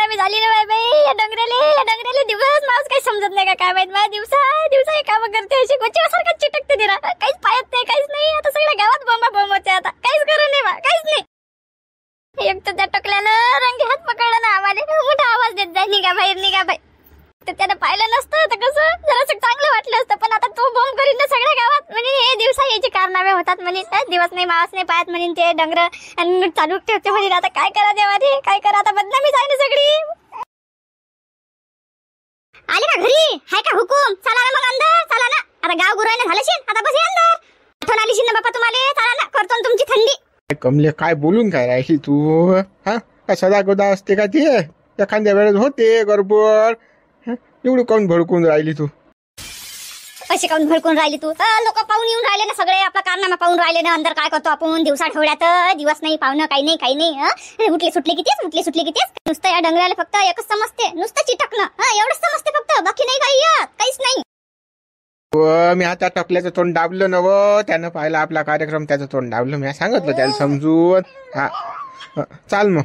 बदनामी झाली ना बाई. या डंगरेले दिवस मावस काही समजत नाही का काय माहित. मला दिवसा हे काम करते अशी गोचीसारखं चिटकते तिला. काहीच पाहत नाही काहीच नाही. आता सगळ्या गावात बोंब होते. आता काहीच करू नाही बा काहीच नाही. एक तर त्या टकल्यानं रंगी हात पकडला ना आम्हाला. मोठा आवाज देत जाय निघा बाई. तर त्यानं पाहिलं नसतं तर कसं जरासं चांगलं वाटलं असतं. पण आता तो बोंब करीन ना सगळ्या गावात. म्हणजे हे दिवसा याचे कारनामे होतात म्हणे. दिवस नाही मावस नाही पाहत म्हणे ते डंगर आणि चालू ठेवते म्हणे. आता काय करा देवा रे काय करा. आता बदनामी आहे ना सगळी. आले का घरी हाय का हुकूम. चला ना मग अंदर चला ना. आता गाव गुरायला झालं आता बस अंदर. आठवण आली ना बापा तुम्हाला. चला ना करतो तुमची थंडी. कमले काय बोलून काय राहिली तू. हा काय सदा गोदा असते का ते. एखाद्या वेळेस होते गडबड. एवढी काऊन भडकून राहिली तू. अशी काऊन भडकून राहिली तू. लोक पाहून येऊन राहिले ना सगळे. आपला कारनामा पाहून राहिले ना. अंदर काय करतो आपण दिवसा ठेवड्यात. दिवस नाही पाहुणं काही नाही. उठले सुटले कितीच. नुसतं या डंगराला फक्त एकच समजते. नुसतं चिटकणं एवढंच समजते फक्त. बाकी नाही काहीच नाही. मी आता टकल्याचं तोंड दाबलं नव. त्यानं पाहिलं आपला कार्यक्रम त्याचं तोंड दाबलं. मी सांगितलं त्याला समजून. हा चाल मग.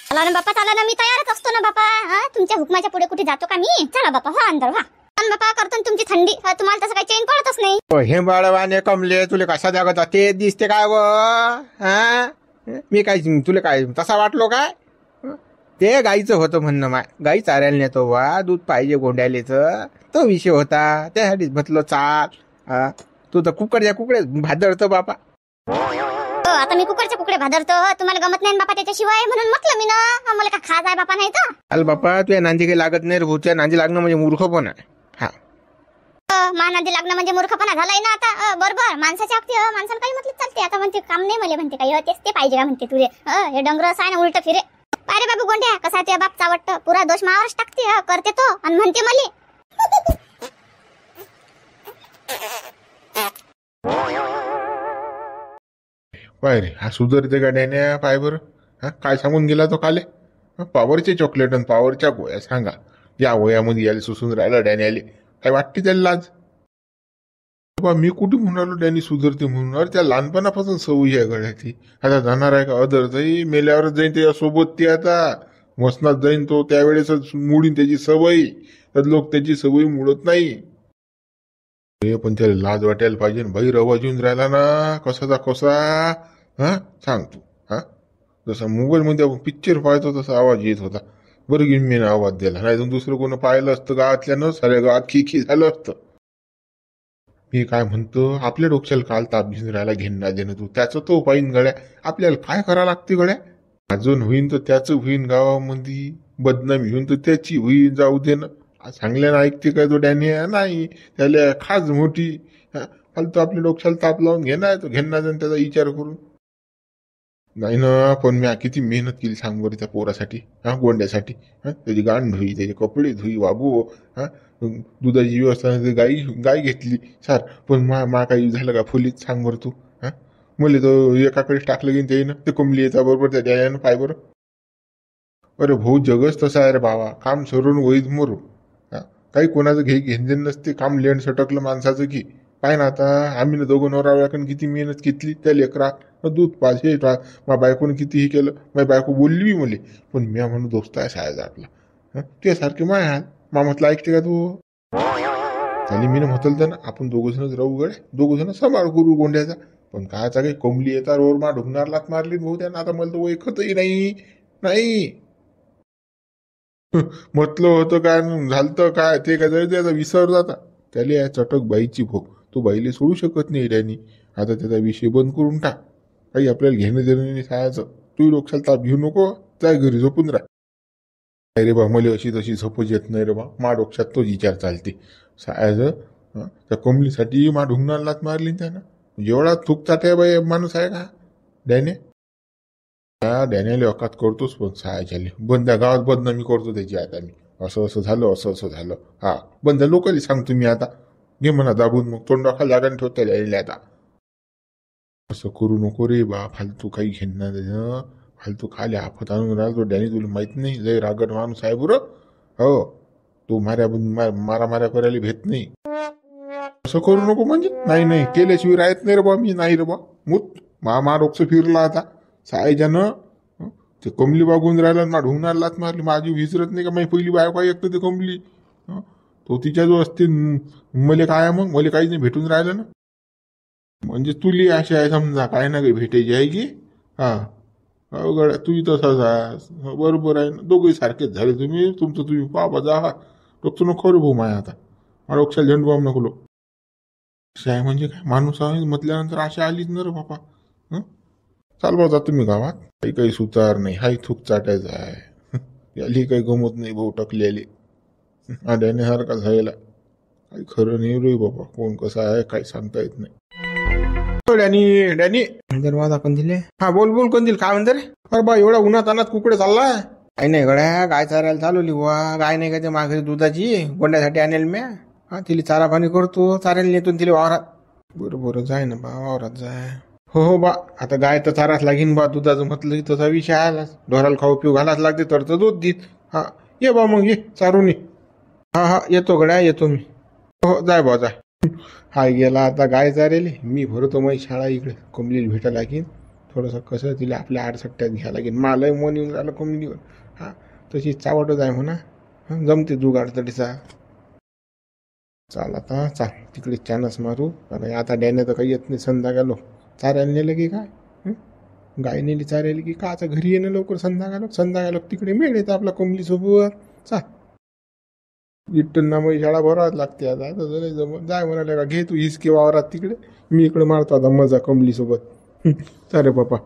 चला ना बापा चला ना. मी तयारच असतो ना बापा. तुमच्या हुकमाच्या पुढे कुठे जातो का मी. चला बापा हो अंदर व्हा. बापा करतो तुमची थंडी. तुम्हाला तसं काही चैन पडतच नाही. हे बाळवाने कमले तुला कसा जागत ते दिसते काय व. मी काय तुला काय तसा वाटलो काय. ते गाईचं होतं म्हणणं. माय गाई चारायला नेतो वा. दूध पाहिजे गोंड्यालेच तो विषय होता. त्यासाठीच म्हटलं चाल. तू तर कुकडे भादरतो बापा. आता मी कुकडे भादरतो. तुम्हाला गमत नाही बापा त्याच्याशिवाय. म्हणून म्हटलं मी ना. मला का खास आहे बापा नाही तर. चाल बापा तुझ्या नांदी काही लागत नाही रे. भूच्या नांदी लागणं म्हणजे मूर्खपणा आहे. मा नांदी लागणं म्हणजे मूर्खपणा झालाय ना आता. बरोबर माणसाच्या बाबतीत माणसाला काही म्हटलं चालते. आता म्हणते काम नाही मला म्हणते काही. तेच ते पाहिजे का म्हणते तुझे. हे डंगर आहे ना उलट फिरे. अरे बाबू गोंड्या कसा तुझ्या बाप चावटतं. पुरा दोष मावावरच टाकते. करते तो आणि म्हणते मले. पाय रे हा सुधरते गाड्याने. पाय बरं हा काय सांगून गेला तो काले. पॉवरचे चॉकलेट आणि पॉवरच्या गोळ्या सांगा. या वयामध्ये यायला सुसून राहिला डॅनी आले. काय वाटते त्याला लाज. मी कुठे म्हणालो डॅनी सुधरते म्हणून. अरे त्या लहानपणापासून सवयी आहे गड्याची. आता जाणार आहे का अदर जाई. मेल्यावरच जाईन त्याच्यासोबत. ते आता मसनात जाईन तो. त्यावेळेसच मुडीन त्याची सवय. तर लोक त्याची सवयी मुडत नाही. पण त्याला लाज वाटायला पाहिजे. बाहेर आवाज येऊन राहिला ना कसाचा कसा. हा सांग तू. हा जसा मोबाईल मध्ये आपण पिक्चर पाहतो तसा आवाज येत होता. बरं घेऊन मी आवाज दिला. नाही तर दुसरं कोण पाहिलं असतं गावातल्यानं साऱ्या गावात खी झालं असतं. मी काय म्हणतो आपल्या डोक्याला काल ताप घेऊन राहायला घेणं देणं तू. त्याचं तो पाहिन गड्या. आपल्याला काय करा लागते गड्या. अजून होईन तर त्याचं होईन गावामध्ये. बदनामी होईन तर त्याची होईन. जाऊ दे ना. चांगल्यानं ऐकते काय तो डॅनी नाही. त्याला खास मोठी फालतू आपल्या डोक्याला ताप लावून घेणार. तो घेणार त्याचा विचार करून नाही ना. पण मी किती मेहनत केली सांग बरं त्या पोरासाठी. गोंड्यासाठी. त्याची गाण धुई त्याचे कपडे धुई वागू. दुधाची व्यवस्था गाय घेतली सार. पण मा काही झालं का फुलीत सांग बरं तू. मला तो एकाकडेच टाकलं गेलं त्यानं. ते कमली येता बरोबर त्या द्यायला पाय बरं. अरे भाऊ जगच तसा आहे रे बाबा. काम सरून वैद मरू. काही कोणाचं घेणदेण नसते. काम लेंड सटकलं माणसाचं की. काय ना आता आम्ही ना दोघं नवराकडून किती मेहनत घेतली. त्या लेकरा दूध पाहिजे. मा बायकोनं कितीही केलं. माझी बायको बोलली बी मले. पण मी म्हणून दोस्त आहे शाळेचा आपला. ते सारखे माय हात मामतला ऐकते का तू. चाली मी म्हटलं तर ना आपण दोघ जणच राहू गड्या. दोघ जण सांभाळ करू गोंड्याचा. पण कायचा काही कोंबली येता रोड मा ढुकणार लात मारली भाऊ त्यानं. आता मला तर ओळखतही नाही. म्हटलं होतं काय झालं काय ते काय त्याचा विसर जाता. त्याला या चटक बाईची भोग. तो बाईले सोडू शकत नाही डॅनी. आता त्याचा विषय बंद करून टाक. काही आपल्याला घेणं देणं नाही सायाचं. तू डोक्याला ताप घेऊ नको. त्या घरी झोपून राह. नाही रे बा मला अशी तशी झोपच येत नाही रे बा. मा डोक्यात तोच विचार चालते सायाचं. त्या कोंबलीसाठी मा ढुंगणार लात मारली त्यानं. एवढा थूक चाट्या बाई माणूस आहे का डॅने. डॅनियली अकात करतोच. पण सायाच्याले बंद्या गावात बदनामी करतो त्याची. आता मी असं झालं असं झालं. हा बंद लोकांनी सांगतो मी आता. घे म्हणा दाबून मग तोंडाखा जागा ठेवता यायला आता. असं करू नको रे बा. फालतू काही घेणं फालतू खाली आफत आणून राहिला तो डॅनी. तुला माहित नाही लय रागट माणूस आहे बरं. हो तो मारा करायला भेट नाही. असं करू नको म्हणजे. नाही केल्याशिवाय राहत नाही रे बा मी. नाही रे बा मूत मा डोकं फिरला आता. सायच्यानं ते कमली बागून राहिला ना ढुंगणार लात मारली माझी विसरत नाही का माझी पहिली बायको ऐकतो ते कमली हं? तो तिच्या जो असते मले काय मग मले काहीच नाही भेटून राहिलं ना म्हणजे तुली अशी आहे समजा काय ना काही भेटायची आहे की हा अवघड तू तसाच आहे बरोबर आहे ना दोघंही सारखेच झाले तुमचं तुम्ही बाबा जा डोकं नको रे भाऊ माया आता मला डोक्याला झेंडू बाम नको आहे म्हणजे काय माणूस आहे म्हटल्यानंतर अशी आलीच ना रे बापा हं चाल बा जातो मी गावात काही सुतार नाही हाही थूक चाटायचा आहे याली काही गमत नाही भाऊ टकलेली आड्यानेसारखा झालेला काही खरं नाही रे बाबा कोण कसं आहे काही सांगता येत नाही डॅनी दरवाजा पण दिले हा बोल कोण दिल काय म्हणते रे अरे बा एवढा उन्हात अनात कुकडे चालला काही नाही गड्या गाय चारायला चालवली बुवा गाय नाही का ते मागे दुधाची गोंड्यासाठी आणेल म्या हा तिला चारा पाणी करतो चारायला नेतो तिला वावरात बरं जाय ना बा वावरात जाय हो बा आता गाय तर चाराच लागीन बा दुधाचं म्हटलं की तसा विषय आला ढोराला खाऊ पिऊ घालाच लागते तर दूध देत हा ये बा मग ये चारून ये हा येतो गड्या येतो मी हो जाय बा जाय हा गेला आता गाय चारेल मी भरतो मग शाळा इकडे कमलीला भेटायला लागेल थोडंसं कसं तिला आपल्या आडसट्ट्यात घ्यायला लागेल मलाही मन येऊन राहिलं कमलीवर हा तशी चावटच आहे म्हणा जमते जुगाड तडीचा चाल आता चाल तिकडे चानस मारू कारण आता डॅने तर काही येत नाही संध्याकाळलो चारायला नेलं की काय गाय नेली चारायला की का आता घरी येणं लवकर संध्याकाळलो तिकडे मिळ येतं आपला कमलीसोबत चाल विठ्ठलना मग शाळा भरावच लागते आता जमत जाय म्हणाले का घे तू हिसके वावरात तिकडे मी इकडे मारतो आता मजा कमलीसोबत चाले बापा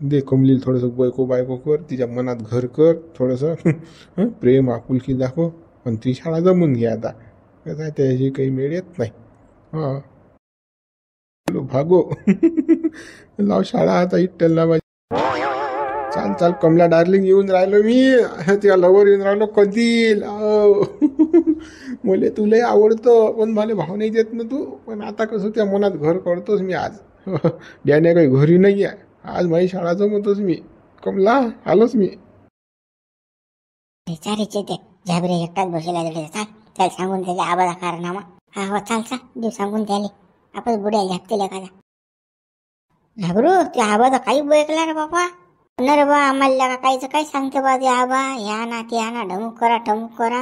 दे कमलीला थोडंसं बायको कर तिच्या मनात घर कर थोडंसं प्रेम आपुलकी दाखव पण ती शाळा जमून घे आता कसं आहे त्याची काही मेळ येत नाही हा भागो लाव शाळा आता विठ्ठलना चाल कमला डार्लिंग येऊन राहिलो मी त्या लवर येऊन राहिलो कधी मुले तुला आवडतं पण मला भाव नाही देत ना तू पण आता कसं त्या मनात घर करतोस मी आज डॅने काही घरी नाही आहे आज माझी शाळा जमतोच मी कमला आलोच मी विचारायचे ते झाबरे एकटाच बसला त्याला सांगून त्याच्या आवाजा कारनामा हा हो चाल देव सांगून त्याले आपण बुड्या झापतील एखादा घाबरू ते आवाज काही ऐकला रे बापा न रे बा आम्हाला काहीच काय सांगते बा ते आबा ह्या ना त्या ना ढमुक करा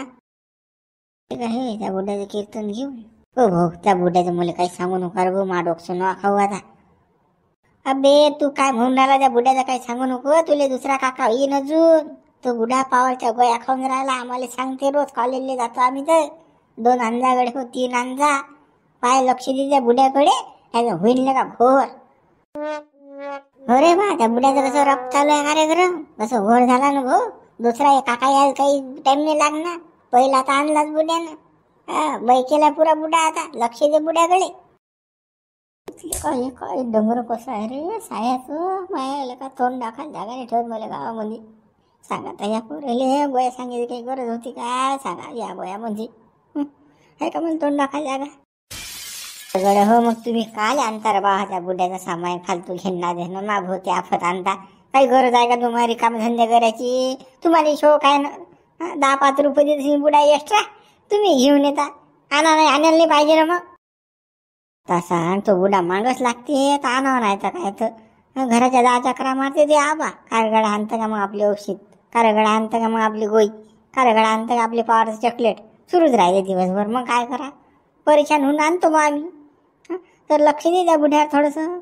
हे त्या बुड्याचं कीर्तन घेऊन हो भाऊ त्या बुड्याचं मला काही सांगू नको रे भाऊ मा डोकसं न खाऊ आता अबे तू काय म्हणून राहिला त्या बुड्याचं काही सांगू नको तुले दुसरा काका येईन अजून तो बुडा पावरच्या गोया खाऊन राहिला आम्हाला सांगते रोज कॉलेजला जातो आम्ही तर 2 अंजाकडे हो 3 अंजा पाय लक्ष दे त्या बुड्याकडे होईल ना का घोर हो रे बा त्या बुड्याचं कसं रप चालू आहे कार्यक्रम कसं घोर झाला ना भाऊ दुसरा काका यायला काही टाइम नाही लागणार पहिला आता आणलाच बुड्यानं बैकेला पुरा बुडा आता लक्ष दे बुड्याकडे काय डोंगर कसं आहे रे सायाचं मायाला का तोंड दाखल जागा नाही ठेवत मला गावामध्ये सांगा तर या पोरेले गोया सांगायची काही गरज होती काय सांगा या गोया म्हणजे आहे का मला तोंड दाखल जागा सगळं हो मग तुम्ही काय आणता रे बा त्या बुड्याचा सामान फालतू घेणं देणं माग होते आफत आणता काही गरज आहे का तुम्हाला कामधंदे करायची तुम्हाला शोक आहे ना 10-5 रुपये देते बुडा एक्स्ट्रा तुम्ही घेऊन येता आणायला नाही पाहिजे ना मग तसा तो बुडा मागच लागते तर आणावं नाही तर काय तर घराच्या 10 चक्रा मारते ते आबा कारगडा आणतं का मग आपली औषध कारगडा आणतं का मग आपली गोई कारगडा आणतं का आपली पावरचं चॉकलेट सुरूच राहिले दिवसभर मग काय करा परेशान होऊन आणतो मग आम्ही तर लक्ष दे त्या बुड्यावर थोडंसं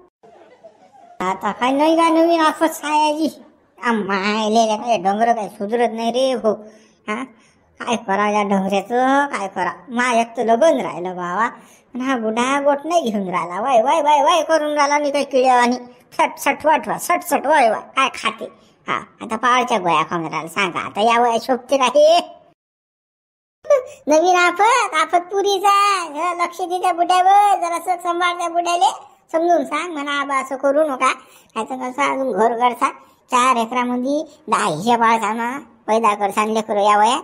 आता काय नाही का नवीन आफत सायाची आम्हाला काय डोंगर काय सुधरत नाही रे हो काय करा या डोंगऱ्याचं काय करा एक तर लगन राहिलं बाबा हा बुडा गोट नाही घेऊन राहिला वाय वाय वाय वाय करून राहिला नाही काही किड्यावानी सट वाटवा सट वाय वाय काय खाते आता पावरच्या गोया खाऊन राहिला सांगा आता या वया शोभते का हे नवीन आफत पुरीचा लक्ष दे त्या बुड्यावर जरासं सांभाळ त्या बुड्याले समजून सांग म्हणा आबा असं करू नका त्याचं कसं अजून घर गडसा 4 एकरामध्ये 10 हिशा पाळसा ना पैदा करसान लेकरं या वया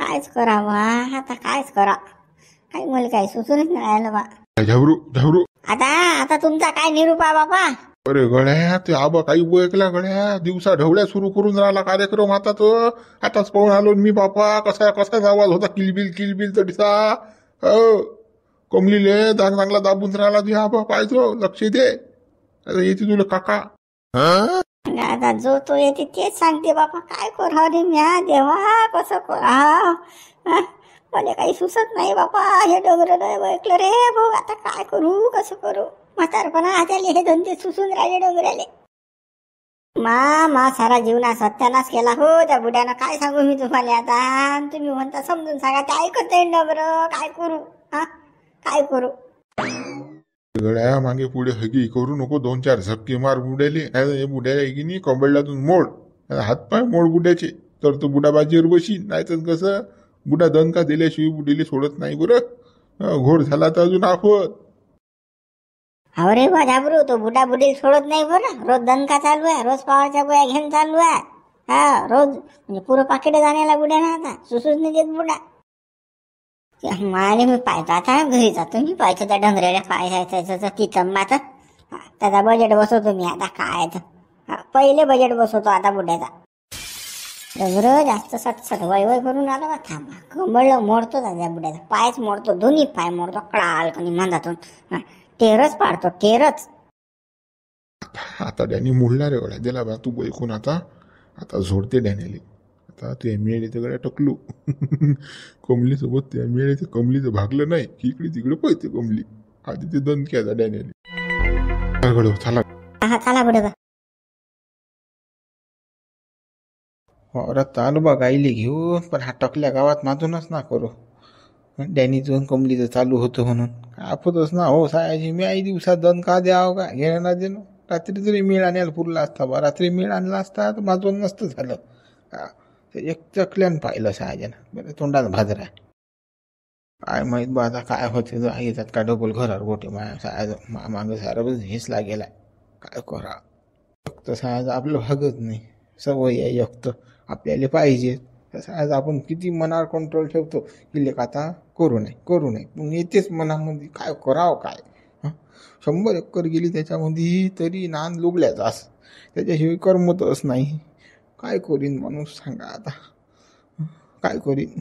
कायच करावा आता कायच करा काही मला काही सुचूनच नाही राहिलं बा झाबरू आता तुमचा काय निरूपा बापा अरे गड्या ते आबा काही ऐकला गड्या दिवसा ढवळ्या सुरू करून राहिला कार्यक्रम आता तो आताच पाहून आलो मी बापा कसा आवाज होता किलबिल तर दिसा कमलीले चांगला दाबून राहिला तुझ्या आबा पाहिजे लक्ष दे आता येते तुला काका आता जो तो येते तेच सांगते बापा. काय करावं रे म्या देवा, कसं करावं? मला काही सुचत नाही बापा. हे डोंगर ऐकलं रे भाऊ. आता काय करू, कसं करू? म्हातारपणा आले हे धंदे सुसून राहिले डोंगराले. मा सारा जीवना सत्यानाश केला हो त्या बुड्यानं. काय सांगू मी तुम्हाला आता? तुम्ही म्हणता समजून सांगा. ते ऐकत नाही डोंगर. काय करू? काय करू? गड्या मागे पुढे हगी करू नको. 2-4 झपके मार बुड्याले. नाही बुड्याला की नाही कबडल्यातून मोड. हातपाय मोड बुड्याचे. तर तो बुडा बाजीवर बशी. नाही तर कसं बुडा दणका दिल्याशिवाय बुडीले सोडत नाही बरं. घोड झाला तर अजून आफत. हो रे बा झाबरू. तो बुडा बुडील सोडत नाही बरं. रोज दणका चालू आहे. रोज पावाच्या गोळ्या घेऊन चालू आहे. रोज म्हणजे पुरं पाकिट जाण्याला बुड्या ना. आता सुसूच नाही देत बुडा. माले मी पाहतो आता. घरी जातो मी पाहतो त्या डोंगराला काय आहे त्याचं तिथं मात. त्याचा बजेट बसवतो मी आता. काय तर पहिले बजेट बसवतो आता बुड्याचा. डोंगर जास्त सटसट वय करून आलो का? थांबा. कमळलं मोडतो त्या बुड्याचा. पायच मोडतो. दोन्ही पाय मोडतो. कडाल कोणी मंदातून. टेरच पाडतो. टेरच. आता डॅनी मुडला रे गड्या. दिला बा तू बैकून आता झोडते डॅनीले. आता तू मेळे तर गड्या टकलू. कमलीसोबत त्या मेळे ते कमलीचं भागलं नाही की इकडे तिकडे पळते कमली. आधी ते दंत घ्यायचा डॅनीले. गड चला. चला बुडे बा. वावरात आलो बा गाईले घेऊन. पण हा टकल्या गावात माजूनच ना करू. डॅनीचं कमलीचं चालू होतं म्हणून आपतच ना हो सायाजी. मी 8 दिवसात दन का द्यावं का? घेणं ना देणं. रात्री जरी मेळ आणायला पुरला असता बा. रात्री मेळ आणला असता तर माझं नसतं झालं. एक चकल्यानं पाहिलं सायाजीनं. बरं तोंडात भाजरा. काय माहीत बा आता काय होते. येतात का डबल घरावर गोटे सायाज मागं सारं हिसला गेलाय. काय करा. फक्त सायाज आपलं भागत नाही. सवय आहे एकत आपल्याला पाहिजे. तसं आज आपण किती मनावर कंट्रोल ठेवतो की लेख आता करू नये. मग येतेच मनामध्ये काय करावं काय. 100 एकर गेली त्याच्यामध्ये तरी नान लुगल्याच असं. त्याच्याशिवाय करमतच नाही. काय करीन माणूस सांगा आता. काय करीन.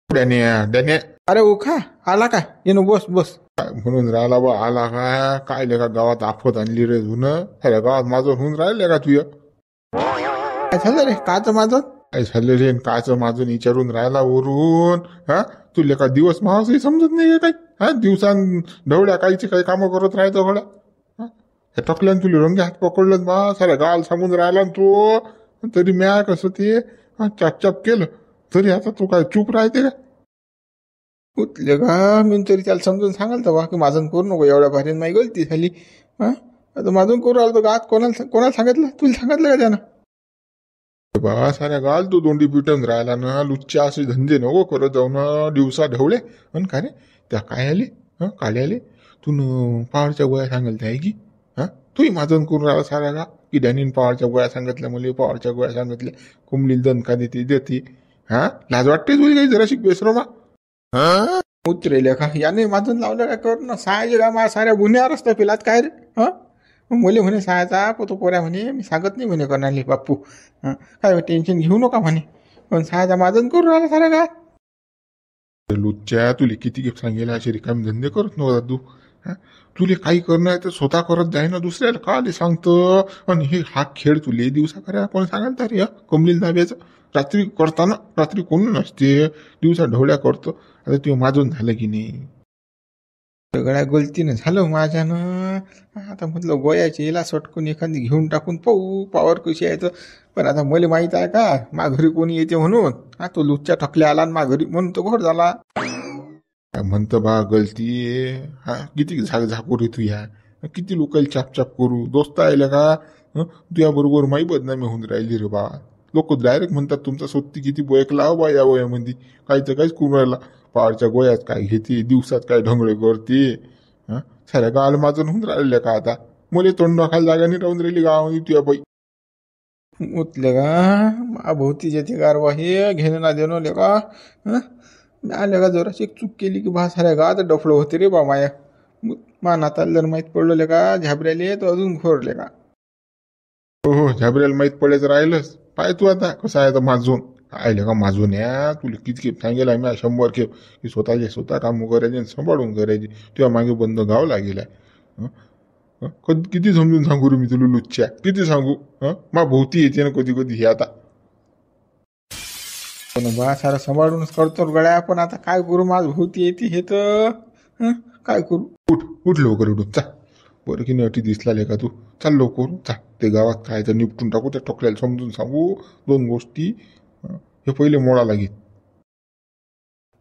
डॅन्या अरे ओखा आला काय? ये बस. काय म्हणून राहिला बा? आला काय लेखा गावात आफत आणली रे जुनं. ह्या गावात माझं होऊन राहिलं का तुझं? काय झालं रे? काच माझं काय झालं रे? काचं माझं विचारून राहिला वरून. तुला का दिवस मावसही समजत नाही काय? दिवसां ढवळ्या काहीचे काही कामं करत राहायचं घोडा. हे टकल्यान तुला रंगे हात पकडलं बा. साऱ्या गाल सांगून राहिला तो. तरी म्या कसं ते चापचाप केलं तरी आता तू काय चूप राहते का? उठले का? मी तरी त्याला समजून सांगाल तर बा की माझं करू नको. एवढ्या भारी माझी गलती झाली. आता माझून करू आलो तर गात कोणाला सांगितलं? तुला सांगितलं का त्यानं? बा साऱ्या गाल तू दोंडी पिटून राहिला ना. लुच्च्या असे धंदे नको करत जाऊ ना. दिवसा ढवळे पण का रे त्या काय आले काले आले. तू पहाडच्या गोळ्या सांगितल्या आहे की? तूही माझं करून राहिला साऱ्या का की डॅनीन पहाडच्या गोळ्या सांगितल्या. मला पहाडच्या गोळ्या सांगितल्या. कुंबलीला दणका देते. लाज वाटते तुझी काही जरा शिक बेसरो मा. उतरेल का? याने माझून लावलं काय कर ना. सायाजी मा साऱ्या गुन्ह्यावर असतं पिलात काय रे? मुले म्हणे सायाचा तो पोऱ्या म्हणे मी सांगत नाही म्हणे करणाली बाप्पू. काय टेन्शन घेऊ नका म्हणे. पण सायाचा माझं करून राहिला साऱ्या का? लुच्च्या तुला किती सांगेल असे रिकामी धंदे करत नव्हता तू. तुले काही करणं तर स्वतः करत जाय ना. दुसऱ्याला का आले सांगतं. आणि हे हा खेळ तुले दिवसा करा कोण सांगाल तरी. कमलीला दाब्याचं रात्री करताना. रात्री कोण नसते. दिवसा ढवळ्या करतो. आता ते माझून झालं की नाही? सगळ्या गलतीनं झालं माझ्यानं. आता म्हटलं गोयाची याला सटकून एखादी घेऊन टाकून पाहू पावर कशी आहे तर. पण आता मला माहित आहे का मा घरी कोणी येते म्हणून. तो लुच्च्या ठकल्या आला मा घरी म्हणून तो घोड झाला. म्हणतं बा गलती. किती झाकू रे तू. किती लोकांना चापचाप करू. दोस्त आले का तुझ्या बरोबर माही बदनामी होऊन राहिली रे बा. लोक डायरेक्ट म्हणतात तुमचा सोत्ती किती बोयकला बा या वयामध्ये. काहीच काहीच करून राहिला. पहाडच्या गोयात काय घेते. दिवसात काय ढोंगळे करते. साऱ्या गावाला माझं होऊन राहिलं का आता. मुले तोंड खाली जागाने राहून राहिली गावामध्ये तुझ्या बाई. उतले का भोवतीचे ते गारवा हे घेणं ना देणं लेका. आले का जराशी चूक केली की बा साऱ्या गावात डफळं होते रे बा माया. मा नाताला जर माहीत पडलं लेका झाबऱ्याले तर अजून घोरले का. हो झाबऱ्याला माहीत पडायचं राहिलंच. पाय तू आता कसं आहे तर माझून आयले का माझून तुला किती खेप सांगेल आम्ही 100 खेप की स्वतः कामं करायचे सांभाळून करायचे. तुझ्या मागे बंद गाव लागेल आहे. किती समजून सांगू रे मी तुला लुच्च्या, किती सांगू? मा भोवती येते ना कधी कधी हे आता. पण बा सारं सांभाळूनच करतो गड्या, पण आता काय करू, माझ भोवती येते हे तर काय करू. उठ उठ लवकर उठून चा. बरं की नाही अटी दिसला का तू? चाल लवकर चा. ते गावात काय तर निपटून टाकू, त्या टोकल्याला समजून सांगू 2 गोष्टी. हे पहिले मोडा लागेल.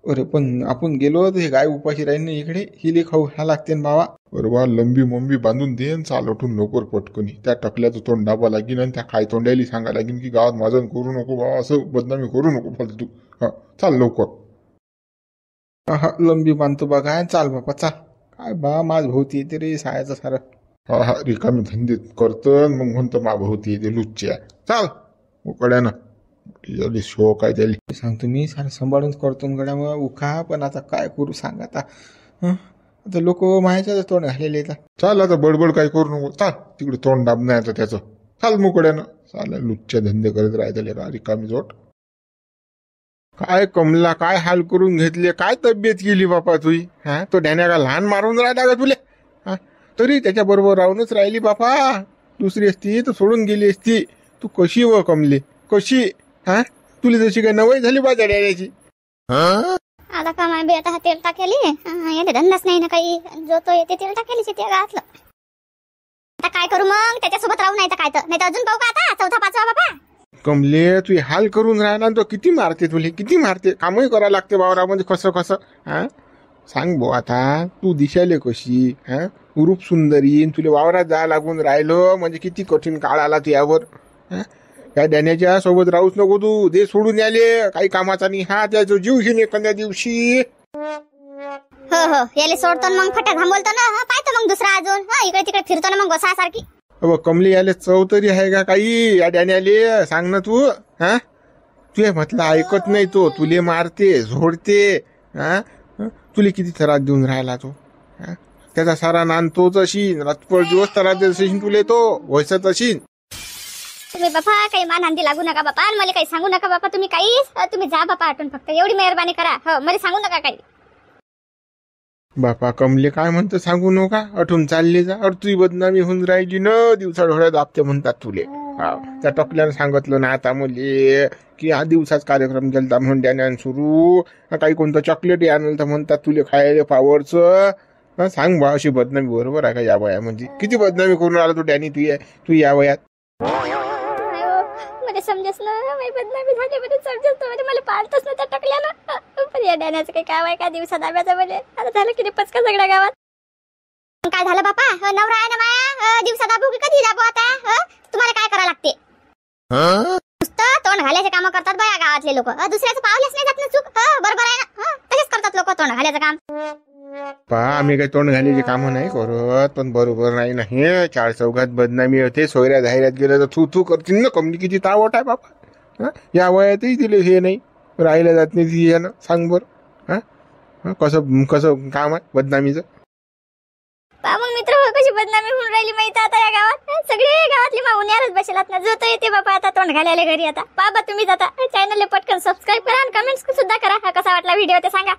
अरे पण आपण गेलो तर हे गाय उपाशी राहील ना इकडे, हिले खाऊ ह्या लागते ना बाबा. बरोबर लंबी मम्मी बांधून दे आणि चाल उठून लवकर पटकनी. त्या टकल्याचं तोंड दाबा लागेल आणि त्या काय तोंड्याला सांगा लागेल की गावात माझं करू नको बाबा, असं बदनामी करू नको फालतू. चाल लवकर. हा लंबी बांधतो बा काय, चाल बाबा चाल. काय बा माझ भोवती येते रे सायाचं सारं. हा रिकामी धंदे करतं मग म्हणतो मा भोवती येते लुच्च्या. चाल उकड्यानं शो काय त्याला सांगतो मी, सारं सांभाळून करतो गड्या मग उखा. पण आता काय करू सांग आता. आता लोक मायाच्याच तोंड घालेले येतात. चाल आता बडबड काय करू नको. चाल तिकडे तोंड दाबण्याचं त्याचं. चाल मुकड्यानं. चाल लुच्च्या धंदे करत राहते का रिकामी जोट. काय कमला, काय हाल करून घेतले, काय तब्येत केली बापा तुझी. तो डॅन्या का लहान मारून राहिला का तुले. तरी त्याच्या बरोबर राहूनच राहिली बापा. दुसरी असती तर सोडून गेली असती. तू कशी व कमली कशी. तुला जशी काय नवई झाली बा त्या डॅन्याची. आता का माय बे, आता हा तेल टाकेली येते धंदाच नाही ना काही, जो तो येते तेल टाकेलीच येते घातलं. आता काय करू मग, त्याच्यासोबत राहू नाही तर काय तर, नाही तर अजून पाहू का आता 4था 5वा बाबा. कमले तू हाल करून राहिला, तो किती मारते तुले, किती मारते. कामही करावं लागते वावरामध्ये कसं कसं. सांग भाऊ आता तू दिसायले कशी. रूप सुंदरी तुले वावरात जा लागून राहिलो म्हणजे किती कठीण काळ आला तुझ्यावर. त्या डॅन्याच्या सोबत राहूच नको तू, दे सोडून याले, काही कामाचा नाही हा. त्याचा जीव घेऊन एखाद्या दिवशी. हो याले सोडतो मग फटा थांबवतो ना, पाहतो मग दुसरा अजून. इकडे तिकडे फिरतो ना मग गोसासारखी. कमले याले चव तरी आहे का काही या डॅन्याले, सांग ना तू. तुझे म्हटलं ऐकत नाही तो, तुले मारते झोडते. तुले किती त्रास देऊन राहिला तो. त्याचा सारा नान तोच अशीन, रातभर दिवस त्रास देत असेल तुले तो, वयसत अशीन. तुम्ही बापा काही मानहांदी लागू नका बापा, आणि मला काही सांगू नका बापा. तुम्ही काही तुम्ही जा बापा आठवून, फक्त एवढी मेहरबानी करा. हो मला सांगू नका काही. बापा कमले काय म्हणतो सांगू नका, आठवून चालले जा. अरे तुझी बदनामी होऊन राहिली न, दिवसा ढोळ्या दाबते म्हणतात तुले. त्या टकल्यानं सांगितलं ना आता मुले की हा दिवसाच कार्यक्रम गेलता म्हणून डॅन्यान सुरू, काही कोणतं चॉकलेट आणलं तर म्हणतात तुले खायला पावरचं. सांग बा अशी बदनामी बरोबर आहे का या वयामध्ये. किती बदनामी करून आला तू डॅनी तू या वयात. मला समजस ना, मी बदनामी झाली बरं समजस ना, मला पाळतच ना त्या टकल्यानं. पण या डॅन्याचं काही काम आहे का दिवसा दाब्याचं. म्हणजे आता झालं किती पचका सगळ्या गावात. काय झालं बापा, नवरा आहे ना माया, दिवसा दाबू की कधी दाबू आता. तुम्हाला काय करावं लागते. नुसतं तोंड घालायचे काम करतात बाया गावातले लोक. दुसऱ्याचं पावलेच नाही जात ना चूक. बरोबर आहे ना, तसेच करतात लोक तोंड घालायचं काम. आम्ही काही तोंड घालायची कामं नाही करत, पण बरोबर नाही ना हे. 4 चौघात बदनामी होते, सोयऱ्या धायऱ्यात गेलं तर थू थू करतील ना. कमली किती तावट आहे बापा. या वयातही दिले हे नाही, राहिलं जात नाही यानं. सांग बर कसं कसं काम आहे बदनामीचं. मग मित्र कशी बदनामी होऊन राहिली माहिती आता या गावात. सगळे गावातली मा उन्हाळ्यात बसेलात ना, जो तो येते बाबा आता तोंड घालायला घरी. आता बाबा तुम्हीच आता चॅनलला पटकन सबस्क्राईब करा आणि कमेंट्स सुद्धा करा. कसा वाटला व्हिडिओ ते सांगा.